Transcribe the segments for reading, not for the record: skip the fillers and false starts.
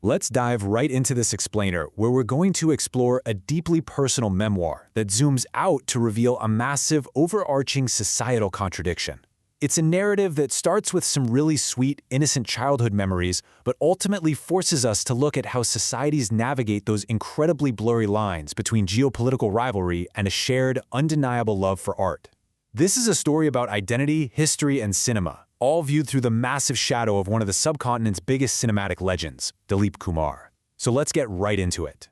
Let's dive right into this explainer, where we're going to explore a deeply personal memoir that zooms out to reveal a massive, overarching societal contradiction. It's a narrative that starts with some really sweet, innocent childhood memories, but ultimately forces us to look at how societies navigate those incredibly blurry lines between geopolitical rivalry and a shared, undeniable love for art. This is a story about identity, history, and cinema, all viewed through the massive shadow of one of the subcontinent's biggest cinematic legends, Dilip Kumar. So let's get right into it.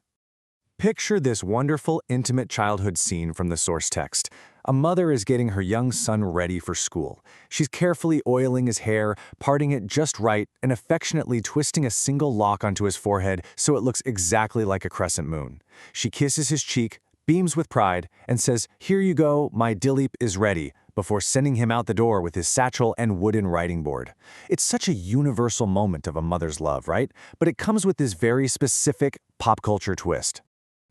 Picture this wonderful, intimate childhood scene from the source text. A mother is getting her young son ready for school. She's carefully oiling his hair, parting it just right, and affectionately twisting a single lock onto his forehead so it looks exactly like a crescent moon. She kisses his cheek, beams with pride, and says, "Here you go, my Dilip is ready," before sending him out the door with his satchel and wooden writing board. It's such a universal moment of a mother's love, right? But it comes with this very specific pop culture twist.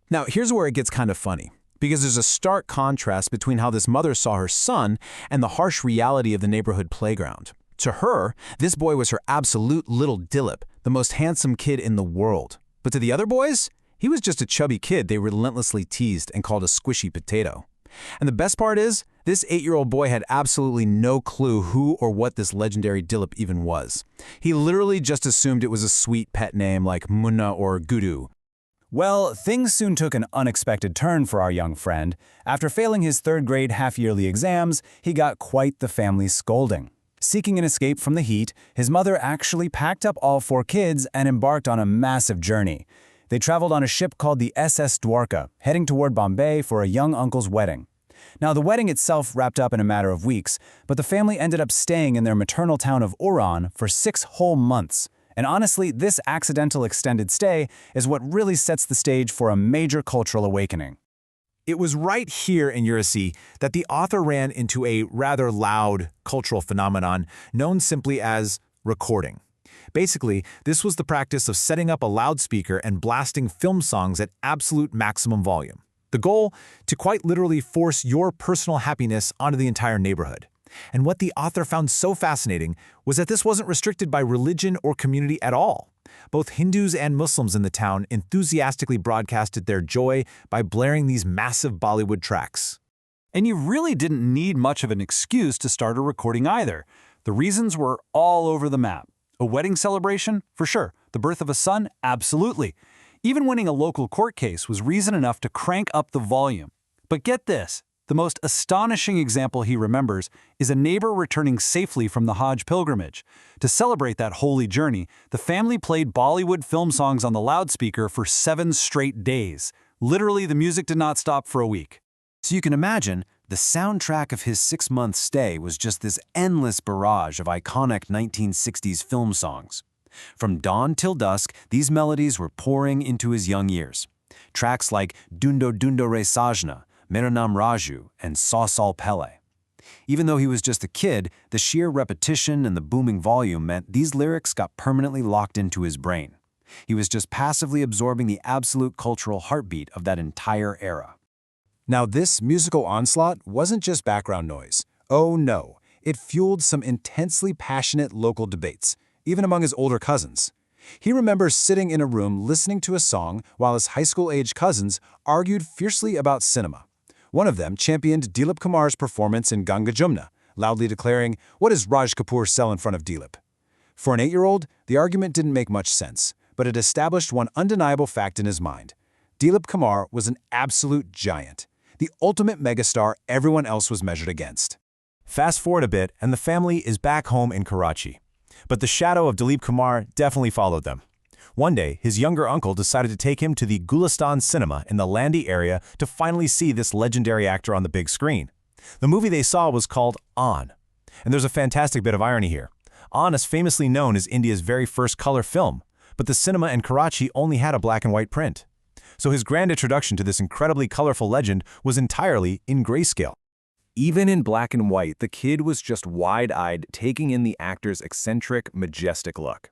Now, here's where it gets kind of funny, because there's a stark contrast between how this mother saw her son and the harsh reality of the neighborhood playground. To her, this boy was her absolute little Dilip, the most handsome kid in the world. But to the other boys, he was just a chubby kid they relentlessly teased and called a squishy potato. And the best part is, this 8-year-old boy had absolutely no clue who or what this legendary Dilip even was. He literally just assumed it was a sweet pet name like Munna or Gudu. Well, things soon took an unexpected turn for our young friend. After failing his third-grade half-yearly exams, he got quite the family scolding. Seeking an escape from the heat, his mother actually packed up all 4 kids and embarked on a massive journey. They traveled on a ship called the SS Dwarka, heading toward Bombay for a young uncle's wedding. Now, the wedding itself wrapped up in a matter of weeks, but the family ended up staying in their maternal town of Uran for 6 whole months. And honestly, this accidental extended stay is what really sets the stage for a major cultural awakening. It was right here in Jaaté that the author ran into a rather loud cultural phenomenon known simply as recording. Basically, this was the practice of setting up a loudspeaker and blasting film songs at absolute maximum volume. The goal? To quite literally force your personal happiness onto the entire neighborhood. And what the author found so fascinating was that this wasn't restricted by religion or community at all. Both Hindus and Muslims in the town enthusiastically broadcasted their joy by blaring these massive Bollywood tracks. And you really didn't need much of an excuse to start a recording either. The reasons were all over the map. A wedding celebration? For sure. The birth of a son? Absolutely. Even winning a local court case was reason enough to crank up the volume. But get this. The most astonishing example he remembers is a neighbor returning safely from the Hajj pilgrimage. To celebrate that holy journey, the family played Bollywood film songs on the loudspeaker for 7 straight days. Literally, the music did not stop for a week. So you can imagine, the soundtrack of his 6-month stay was just this endless barrage of iconic 1960s film songs. From dawn till dusk, these melodies were pouring into his young years. Tracks like Dundo Dundo Re Sajna, Mera Naam Raju, and Saw Saul Pele. Even though he was just a kid, the sheer repetition and the booming volume meant these lyrics got permanently locked into his brain. He was just passively absorbing the absolute cultural heartbeat of that entire era. Now, this musical onslaught wasn't just background noise. Oh no, it fueled some intensely passionate local debates, even among his older cousins. He remembers sitting in a room listening to a song while his high school-age cousins argued fiercely about cinema. One of them championed Dilip Kumar's performance in Ganga Jumna, loudly declaring, "What does Raj Kapoor sell in front of Dilip?" For an 8-year-old, the argument didn't make much sense, but it established one undeniable fact in his mind. Dilip Kumar was an absolute giant, the ultimate megastar everyone else was measured against. Fast forward a bit, and the family is back home in Karachi. But the shadow of Dilip Kumar definitely followed them. One day, his younger uncle decided to take him to the Gulistan cinema in the Landi area to finally see this legendary actor on the big screen. The movie they saw was called On. And there's a fantastic bit of irony here. On is famously known as India's very first color film, but the cinema in Karachi only had a black and white print. So his grand introduction to this incredibly colorful legend was entirely in grayscale. Even in black and white, the kid was just wide-eyed, taking in the actor's eccentric, majestic look.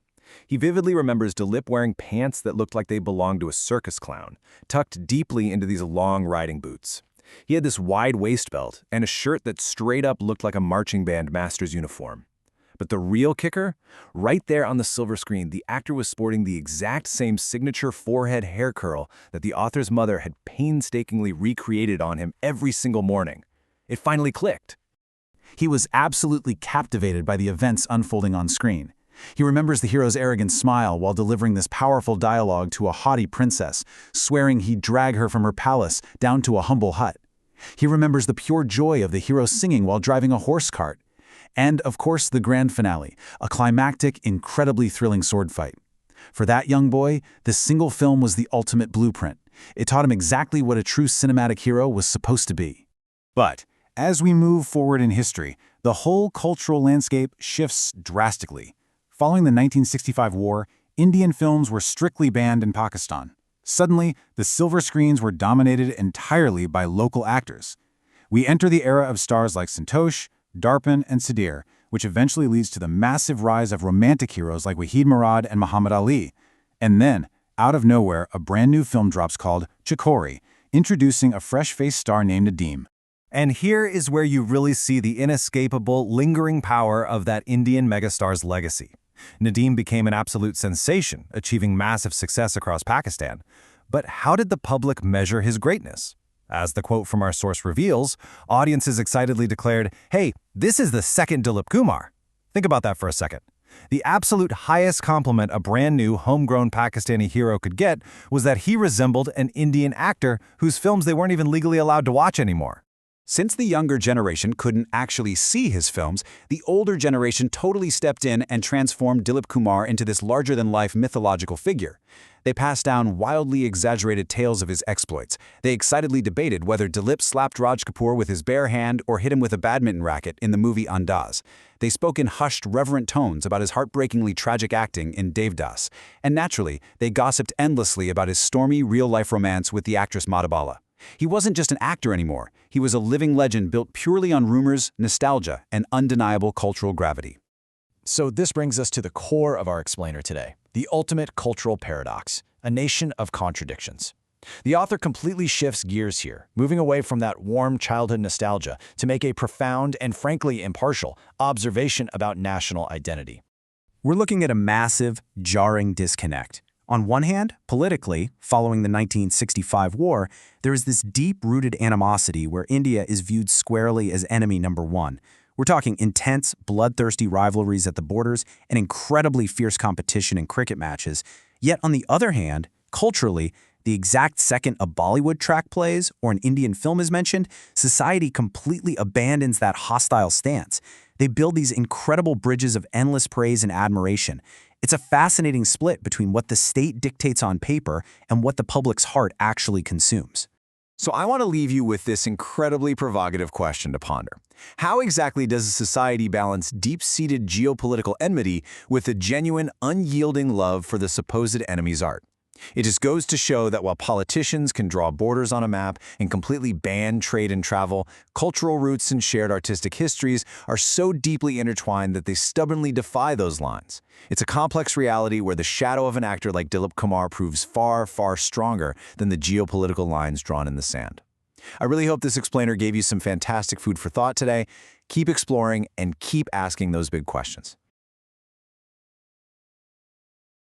He vividly remembers Dilip wearing pants that looked like they belonged to a circus clown, tucked deeply into these long riding boots. He had this wide waist belt and a shirt that straight up looked like a marching band master's uniform. But the real kicker? Right there on the silver screen, the actor was sporting the exact same signature forehead hair curl that the author's mother had painstakingly recreated on him every single morning. It finally clicked. He was absolutely captivated by the events unfolding on screen. He remembers the hero's arrogant smile while delivering this powerful dialogue to a haughty princess, swearing he'd drag her from her palace down to a humble hut. He remembers the pure joy of the hero singing while driving a horse cart. And, of course, the grand finale, a climactic, incredibly thrilling sword fight. For that young boy, this single film was the ultimate blueprint. It taught him exactly what a true cinematic hero was supposed to be. But as we move forward in history, the whole cultural landscape shifts drastically. Following the 1965 war, Indian films were strictly banned in Pakistan. Suddenly, the silver screens were dominated entirely by local actors. We enter the era of stars like Santosh, Darpan, and Sudhir, which eventually leads to the massive rise of romantic heroes like Wahid Murad and Muhammad Ali. And then, out of nowhere, a brand new film drops called Chakori, introducing a fresh-faced star named Nadeem. And here is where you really see the inescapable, lingering power of that Indian megastar's legacy. Nadeem became an absolute sensation, achieving massive success across Pakistan. But how did the public measure his greatness? As the quote from our source reveals, audiences excitedly declared, "Hey, this is the second Dilip Kumar." Think about that for a second. The absolute highest compliment a brand new, homegrown Pakistani hero could get was that he resembled an Indian actor whose films they weren't even legally allowed to watch anymore. Since the younger generation couldn't actually see his films, the older generation totally stepped in and transformed Dilip Kumar into this larger-than-life mythological figure. They passed down wildly exaggerated tales of his exploits. They excitedly debated whether Dilip slapped Raj Kapoor with his bare hand or hit him with a badminton racket in the movie Andaz. They spoke in hushed, reverent tones about his heartbreakingly tragic acting in Devdas. And naturally, they gossiped endlessly about his stormy, real-life romance with the actress Madhubala. He wasn't just an actor anymore. He was a living legend built purely on rumors, nostalgia, and undeniable cultural gravity. So this brings us to the core of our explainer today, the ultimate cultural paradox, a nation of contradictions. The author completely shifts gears here, moving away from that warm childhood nostalgia to make a profound and frankly impartial observation about national identity. We're looking at a massive, jarring disconnect. On one hand, politically, following the 1965 war, there is this deep-rooted animosity where India is viewed squarely as enemy number one. We're talking intense, bloodthirsty rivalries at the borders and incredibly fierce competition in cricket matches. Yet on the other hand, culturally, the exact second a Bollywood track plays or an Indian film is mentioned, society completely abandons that hostile stance. They build these incredible bridges of endless praise and admiration. It's a fascinating split between what the state dictates on paper and what the public's heart actually consumes. So I want to leave you with this incredibly provocative question to ponder. How exactly does a society balance deep-seated geopolitical enmity with a genuine, unyielding love for the supposed enemy's art? It just goes to show that while politicians can draw borders on a map and completely ban trade and travel, cultural roots and shared artistic histories are so deeply intertwined that they stubbornly defy those lines. It's a complex reality where the shadow of an actor like Dilip Kumar proves far, far stronger than the geopolitical lines drawn in the sand. I really hope this explainer gave you some fantastic food for thought today. Keep exploring and keep asking those big questions.